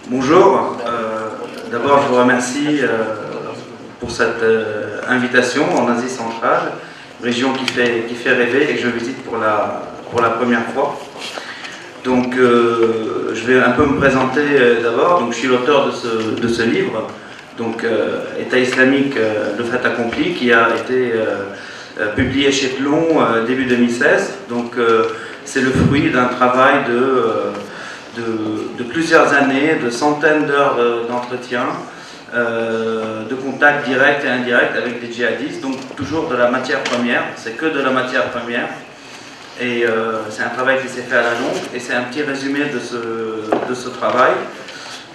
Bonjour, d'abord je vous remercie pour cette invitation en Asie centrale, région qui fait rêver et que je visite pour la première fois. Donc je vais un peu me présenter d'abord. Donc je suis l'auteur de ce livre, donc État islamique, le fait accompli, qui a été publié chez Plon début 2016. Donc c'est le fruit d'un travail de plusieurs années, de centaines d'heures d'entretien, de contacts directs et indirects avec des djihadistes, donc toujours de la matière première, c'est que de la matière première. Et c'est un travail qui s'est fait à la longue, et c'est un petit résumé de ce travail.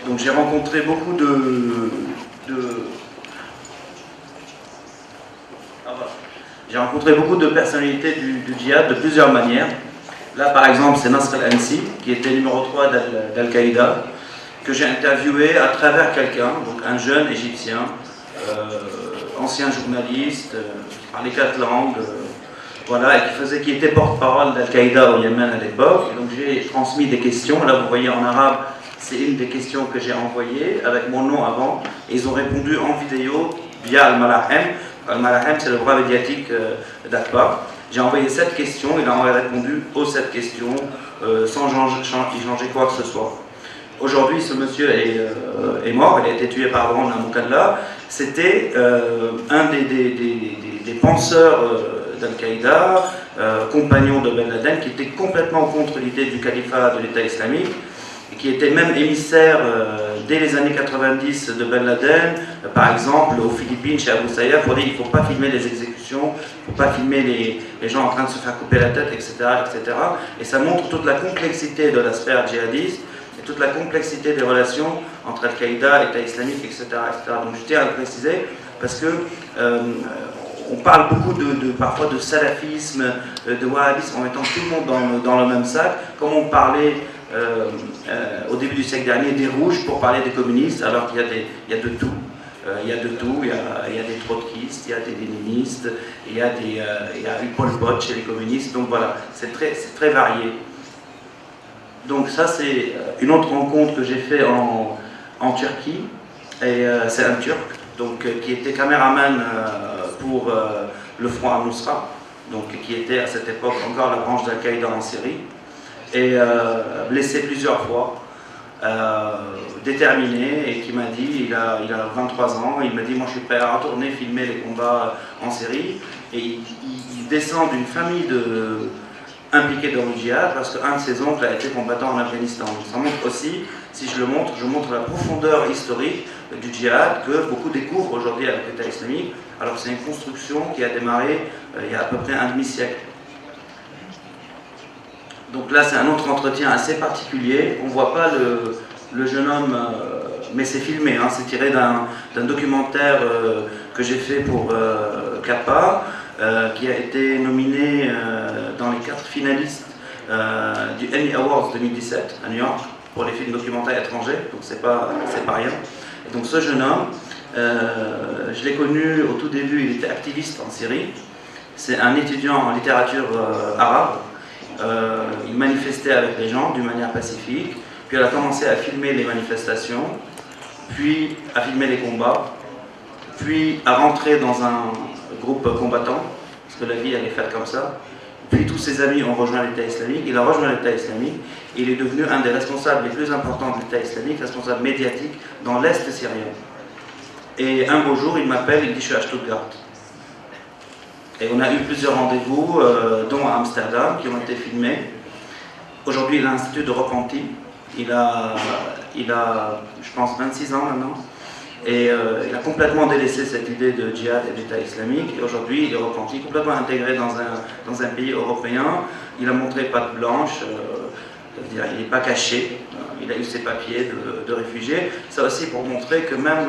Donc j'ai rencontré beaucoup de personnalités du djihad de plusieurs manières. Là, par exemple, c'est Nasr al-Ansi, qui était numéro 3 d'Al-Qaïda, que j'ai interviewé à travers quelqu'un, donc un jeune Égyptien, ancien journaliste, qui parlait 4 langues, voilà, et qui était porte-parole d'Al-Qaïda au Yémen à l'époque. Donc j'ai transmis des questions. Là, vous voyez en arabe, c'est une des questions que j'ai envoyées, avec mon nom avant, et ils ont répondu en vidéo via Al-Malahem. Al-Malahem, c'est le bras médiatique d'Akbar. J'ai envoyé 7 questions, il a répondu aux 7 questions sans changer quoi que ce soit. Aujourd'hui, ce monsieur est mort, il a été tué par drone à Mukalla. C'était un des penseurs d'Al-Qaïda, compagnon de Ben Laden, qui était complètement contre l'idée du califat de l'État islamique, et qui était même émissaire dès les années 90 de Ben Laden, par exemple aux Philippines, chez Abu Sayyaf, pour dire qu'il ne faut pas filmer les exécutions, il ne faut pas filmer les gens en train de se faire couper la tête, etc., etc. Et ça montre toute la complexité de la sphère djihadiste, et toute la complexité des relations entre Al-Qaïda, État islamique, etc., etc. Donc je tiens à le préciser, parce que on parle beaucoup parfois de salafisme, de wahhabisme, en mettant tout le monde dans le même sac, comme on parlait au début du siècle dernier des rouges pour parler des communistes, alors qu'il y a de tout. Il y a de tout, il y a des trotskistes, il y a des léninistes, il y a eu Pol Pot chez les communistes, donc voilà, c'est très varié. Donc ça, c'est une autre rencontre que j'ai fait en Turquie, et c'est un Turc, donc, qui était caméraman pour le front Al-Nusra, donc qui était à cette époque encore la branche d'Al-Qaïda en Syrie, et blessé plusieurs fois, déterminé, et qui m'a dit, il a 23 ans, il m'a dit, moi je suis prêt à retourner filmer les combats en Syrie, et il descend d'une famille impliqué dans le djihad, parce qu'un de ses oncles a été combattant en Afghanistan. Donc ça montre aussi, si je le montre, je montre la profondeur historique du djihad que beaucoup découvrent aujourd'hui avec l'État islamique, alors que c'est une construction qui a démarré il y a à peu près un demi-siècle. Donc là, c'est un autre entretien assez particulier. On ne voit pas le jeune homme, mais c'est filmé, hein, c'est tiré d'un documentaire que j'ai fait pour Kappa, qui a été nominé dans les 4 finalistes du Emmy Awards 2017 à New York pour les films documentaires étrangers, donc c'est pas rien. Et donc ce jeune homme, je l'ai connu au tout début, il était activiste en Syrie, c'est un étudiant en littérature arabe, il manifestait avec les gens d'une manière pacifique, puis il a commencé à filmer les manifestations, puis à filmer les combats, puis à rentrer dans un groupe combattant, parce que la vie elle est faite comme ça. Puis tous ses amis ont rejoint l'État islamique, il a rejoint l'État islamique, et il est devenu un des responsables les plus importants de l'État islamique, responsable médiatique dans l'Est syrien. Et un beau jour, il m'appelle, il dit « je suis à Stuttgart ». Et on a eu plusieurs rendez-vous, dont à Amsterdam, qui ont été filmés. Aujourd'hui, il a un institut de repenti. Il a, je pense, 26 ans maintenant. Et il a complètement délaissé cette idée de djihad et d'État islamique. Et aujourd'hui, il est repenti, complètement intégré dans un pays européen. Il a montré patte blanche, c'est-à-dire il n'est pas caché. Il a eu ses papiers de réfugié. Ça aussi pour montrer que même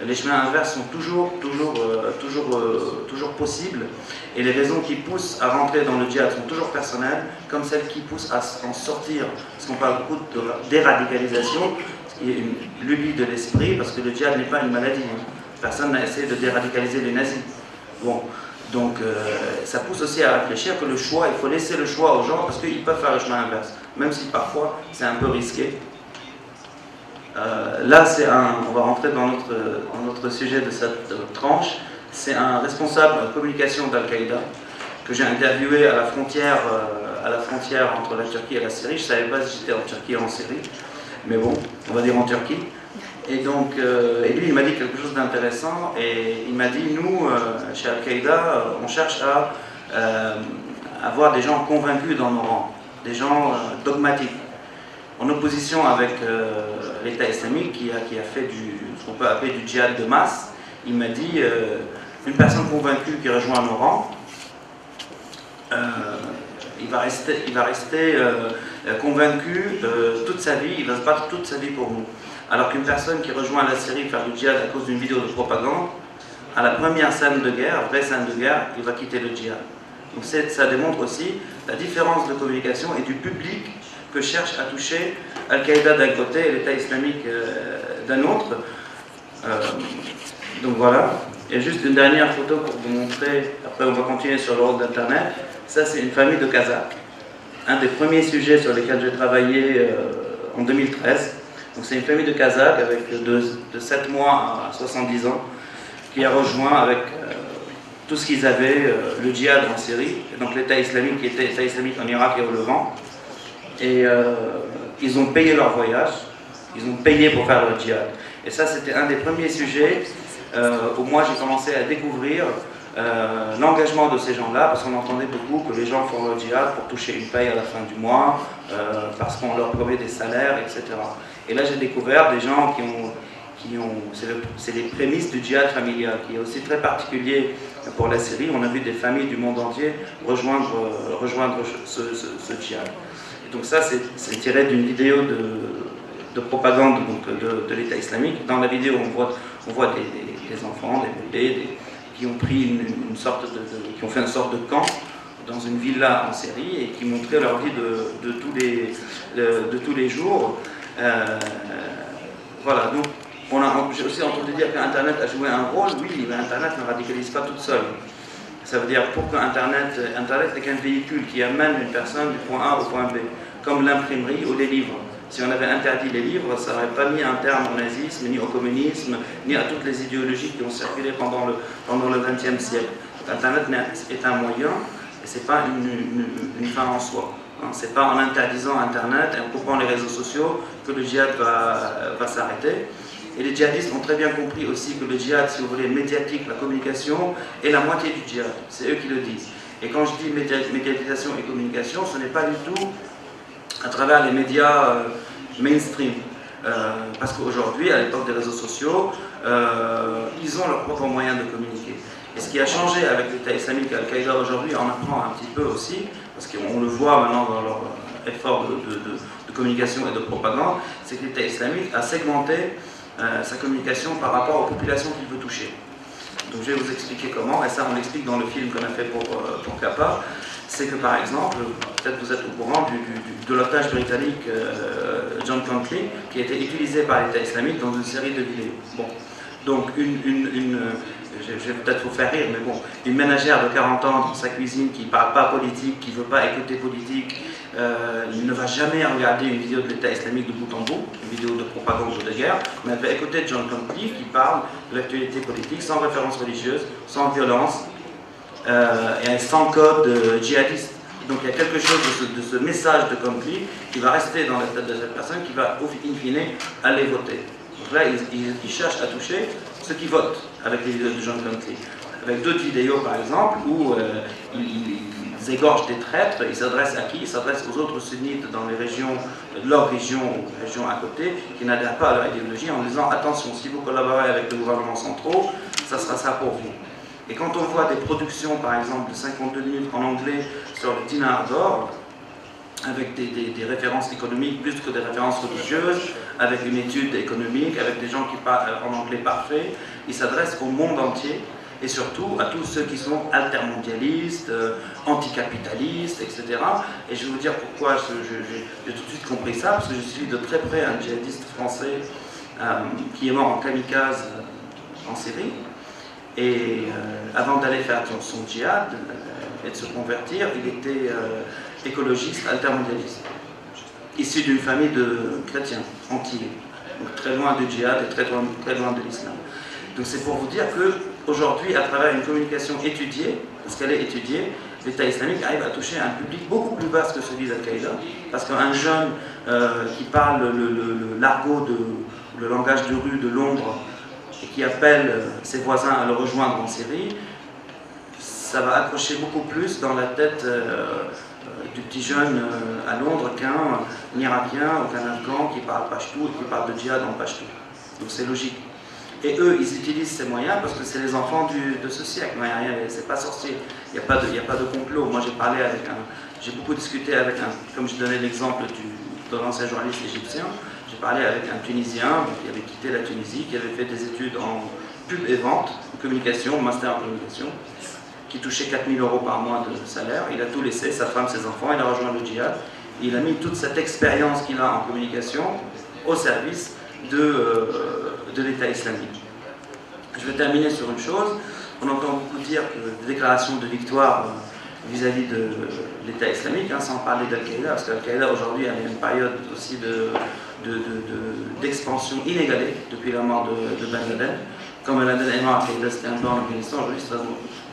les chemins inverses sont toujours possibles. Et les raisons qui poussent à rentrer dans le djihad sont toujours personnelles, comme celles qui poussent à en sortir. Parce qu'on parle beaucoup de déradicalisation, ce qui est une lubie de l'esprit, parce que le djihad n'est pas une maladie. Personne n'a essayé de déradicaliser les nazis. Bon, donc ça pousse aussi à réfléchir que le choix, il faut laisser le choix aux gens, parce qu'ils peuvent faire le chemin inverse, même si parfois c'est un peu risqué. Là, on va rentrer dans notre sujet de cette tranche. C'est un responsable communication d'Al-Qaïda que j'ai interviewé à la frontière entre la Turquie et la Syrie. Je ne savais pas si j'étais en Turquie ou en Syrie, mais bon, on va dire en Turquie. Et donc, et lui, il m'a dit quelque chose d'intéressant, et il m'a dit, nous, chez Al-Qaïda, on cherche à avoir des gens convaincus dans nos rangs, des gens dogmatiques, en opposition avec l'État islamique qui a fait ce qu'on peut appeler du djihad de masse. Il m'a dit, une personne convaincue qui rejoint nos rangs, il va rester convaincu toute sa vie, il va se battre toute sa vie pour nous. Alors qu'une personne qui rejoint la Syrie faire du djihad à cause d'une vidéo de propagande, à la première scène de guerre, vraie scène de guerre, il va quitter le djihad. Donc ça démontre aussi la différence de communication et du public que cherche à toucher Al-Qaïda d'un côté et l'État islamique d'un autre. Donc voilà. Et juste une dernière photo pour vous montrer, après on va continuer sur le rôle d'Internet. Ça, c'est une famille de Kazakhs. Un des premiers sujets sur lesquels j'ai travaillé en 2013. Donc c'est une famille de Kazakhs avec de 7 mois à 70 ans qui a rejoint avec tout ce qu'ils avaient, le djihad en Syrie, et donc l'État islamique qui était l'État islamique en Irak et au Levant. Et ils ont payé leur voyage, ils ont payé pour faire le djihad. Et ça, c'était un des premiers sujets où moi j'ai commencé à découvrir l'engagement de ces gens-là, parce qu'on entendait beaucoup que les gens font le djihad pour toucher une paye à la fin du mois, parce qu'on leur promet des salaires, etc. Et là j'ai découvert des gens c'est les prémices du djihad familial, qui est aussi très particulier pour la Syrie. On a vu des familles du monde entier rejoindre ce djihad. Et donc ça, c'est tiré d'une vidéo de propagande donc, de l'État islamique. Dans la vidéo, on voit des enfants, des bébés, qui ont pris qui ont fait une sorte de camp dans une villa en Syrie et qui montraient leur vie de tous les jours. Voilà, donc j'ai aussi entendu dire qu'Internet a joué un rôle. Oui, mais Internet ne radicalise pas toute seule. Ça veut dire pour que Internet n'est qu'un véhicule qui amène une personne du point A au point B, comme l'imprimerie ou les livres. Si on avait interdit les livres, ça n'aurait pas mis un terme au nazisme, ni au communisme, ni à toutes les idéologies qui ont circulé pendant le XXe siècle. Internet est un moyen, et ce n'est pas une fin en soi. Ce n'est pas en interdisant Internet et en coupant les réseaux sociaux que le djihad va s'arrêter. Et les djihadistes ont très bien compris aussi que le djihad, si vous voulez, médiatique, la communication, est la moitié du djihad. C'est eux qui le disent. Et quand je dis médiatisation et communication, ce n'est pas du tout à travers les médias mainstream. Parce qu'aujourd'hui, à l'époque des réseaux sociaux, ils ont leurs propres moyens de communiquer. Et ce qui a changé avec l'État islamique et Al-Qaïda aujourd'hui, on apprend un petit peu aussi, parce qu'on le voit maintenant dans leur effort de communication et de propagande, c'est que l'État islamique a segmenté sa communication par rapport aux populations qu'il veut toucher. Donc je vais vous expliquer comment, et ça on l'explique dans le film qu'on a fait pour Kappa. C'est que par exemple, peut-être vous êtes au courant de l'otage britannique John Connolly, qui a été utilisé par l'État islamique dans une série de vidéos. Bon. Donc je vais peut-être vous faire rire, mais bon, une ménagère de 40 ans dans sa cuisine qui ne parle pas politique, qui ne veut pas écouter politique, il ne va jamais regarder une vidéo de l'État islamique de bout en bout, une vidéo de propagande ou de guerre, mais elle va écouter John Connolly qui parle de l'actualité politique sans référence religieuse, sans violence, et sans code djihadiste. Donc il y a quelque chose de ce message de Connolly qui va rester dans la tête de cette personne, qui va, in fine, aller voter. Donc là, il cherche à toucher ceux qui votent avec les vidéos de John Connolly. Avec d'autres vidéos, par exemple, où ils égorgent des traîtres. Ils s'adressent à qui? Ils s'adressent aux autres sunnites dans les régions, leur région ou régions à côté, qui n'adhèrent pas à leur idéologie, en disant attention, si vous collaborez avec le gouvernement central, ça sera ça pour vous. Et quand on voit des productions, par exemple, de 52 minutes en anglais sur le dinar d'or, avec des références économiques plus que des références religieuses, avec une étude économique, avec des gens qui parlent en anglais parfait, ils s'adressent au monde entier, et surtout à tous ceux qui sont altermondialistes, anticapitalistes, etc. Et je vais vous dire pourquoi j'ai tout de suite compris ça, parce que je suis de très près un djihadiste français qui est mort en kamikaze en Syrie. Et avant d'aller faire son djihad et de se convertir, il était écologiste, altermondialiste, issu d'une famille de chrétiens, antillais. donc très loin du djihad et très loin de l'islam. Donc c'est pour vous dire qu'aujourd'hui, à travers une communication étudiée, parce qu'elle est étudiée, l'État islamique arrive à toucher un public beaucoup plus vaste que celui d'Al-Qaïda, parce qu'un jeune qui parle l'argot, le langage de rue de Londres, et qui appelle ses voisins à le rejoindre en Syrie, ça va accrocher beaucoup plus dans la tête du petit jeune à Londres qu'un Irakien ou qu'un Afghan qui parle pachtou et qui parle de djihad en pachtou. Donc c'est logique. Et eux, ils utilisent ces moyens parce que c'est les enfants de ce siècle. C'est pas sorcier. Il n'y a pas de complot. Moi, j'ai beaucoup discuté avec comme je donnais l'exemple de l'ancien journaliste égyptien, j'ai parlé avec un Tunisien qui avait quitté la Tunisie, qui avait fait des études en pub et vente, en communication, master en communication, qui touchait 4 000 € par mois de salaire. Il a tout laissé, sa femme, ses enfants, il a rejoint le djihad. Il a mis toute cette expérience qu'il a en communication au service de l'État islamique. Je vais terminer sur une chose. On entend beaucoup dire que des déclarations de victoire vis-à-vis de l'État islamique, sans parler d'Al-Qaïda, parce qu'Al-Qaïda aujourd'hui a une période aussi d'expansion inégalée depuis la mort de Ben Laden. Comme Ben Laden est mort, Al-Qaïda c'était un peu en Afghanistan, aujourd'hui c'est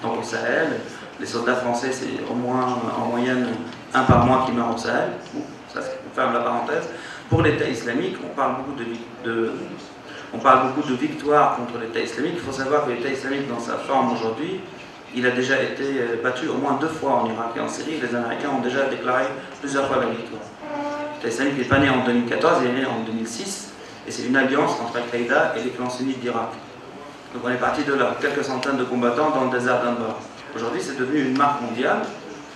dans le Sahel. Les soldats français, c'est au moins en moyenne un par mois qui meurt au Sahel. Bon, ça, on ferme la parenthèse. Pour l'État islamique, on parle beaucoup de victoires contre l'État islamique. Il faut savoir que l'État islamique, dans sa forme aujourd'hui, il a déjà été battu au moins 2 fois en Irak et en Syrie. Les Américains ont déjà déclaré plusieurs fois la victoire. L'État islamique n'est pas né en 2014, il est né en 2006. Et c'est une alliance entre Al-Qaïda et les clans sunnites d'Irak. Donc on est parti de là, quelques centaines de combattants dans le désert d'Anbar. Aujourd'hui, c'est devenu une marque mondiale.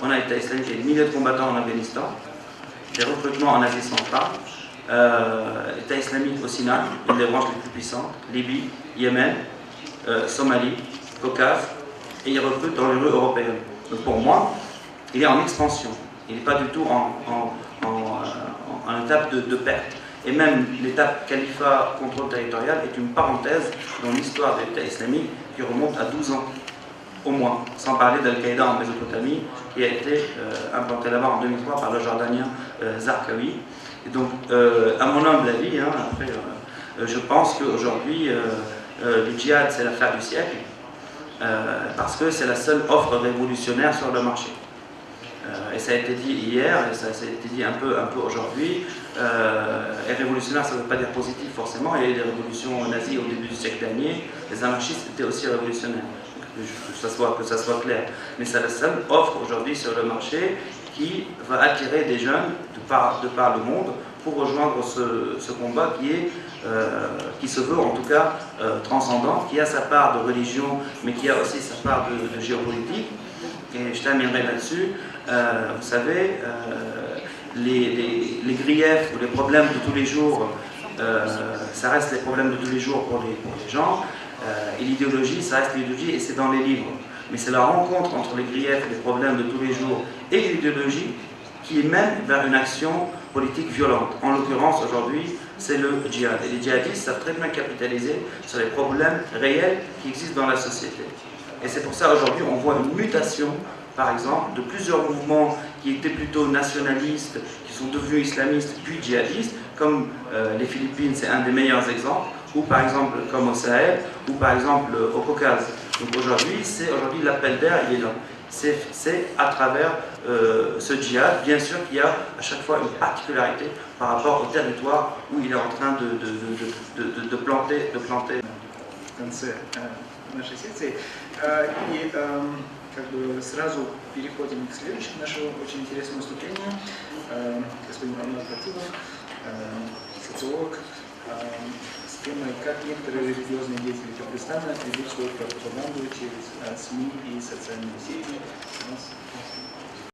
On a l'État islamique et des milliers de combattants en Afghanistan, des recrutements en Asie centrale, État islamique au Sinaï, une des branches les plus puissantes, Libye, Yémen, Somalie, Caucase, et il recrute dans les rues européennes. Donc pour moi, il est en expansion. Il n'est pas du tout en étape de perte. Et même l'étape califat contrôle territorial est une parenthèse dans l'histoire de l'État islamique qui remonte à 12 ans, au moins, sans parler d'Al-Qaïda en Mésopotamie, qui a été implanté là-bas en 2003 par le Jordanien Zarqawi. Et donc, à mon humble avis, après, je pense qu'aujourd'hui, le djihad, c'est l'affaire du siècle, parce que c'est la seule offre révolutionnaire sur le marché. Et ça a été dit hier, et ça a été dit un peu aujourd'hui, et révolutionnaire, ça ne veut pas dire positif forcément. Il y a eu des révolutions nazies au début du siècle dernier, les anarchistes étaient aussi révolutionnaires, que ça soit clair. Mais c'est la seule offre aujourd'hui sur le marché qui va attirer des jeunes de par le monde pour rejoindre ce combat qui se veut en tout cas transcendant, qui a sa part de religion, mais qui a aussi sa part de géopolitique. Et je terminerai là-dessus. Vous savez, les griefs ou les problèmes de tous les jours, ça reste les problèmes de tous les jours pour les gens, et l'idéologie, ça reste l'idéologie et c'est dans les livres. Mais c'est la rencontre entre les griefs et les problèmes de tous les jours et l'idéologie qui mène vers une action politique violente. En l'occurrence, aujourd'hui, c'est le djihad. Et les djihadistes savent très bien capitaliser sur les problèmes réels qui existent dans la société. Et c'est pour ça, aujourd'hui, on voit une mutation, par exemple, de plusieurs mouvements qui étaient plutôt nationalistes, qui sont devenus islamistes, puis djihadistes, comme les Philippines, c'est un des meilleurs exemples, ou par exemple comme au Sahel, ou par exemple au Caucase. Donc aujourd'hui, l'appel d'air, il est là. C'est à travers ce djihad, bien sûr qu'il y a à chaque fois une particularité par rapport au territoire où il est en train de planter. В конце нашей секции. И как бы сразу переходим к следующему нашему очень интересному выступлению. Господин Роман Хатибов, социолог, с темой «Как некоторые религиозные деятели Кыргызстана ведут свою пропаганду через СМИ и социальные сети».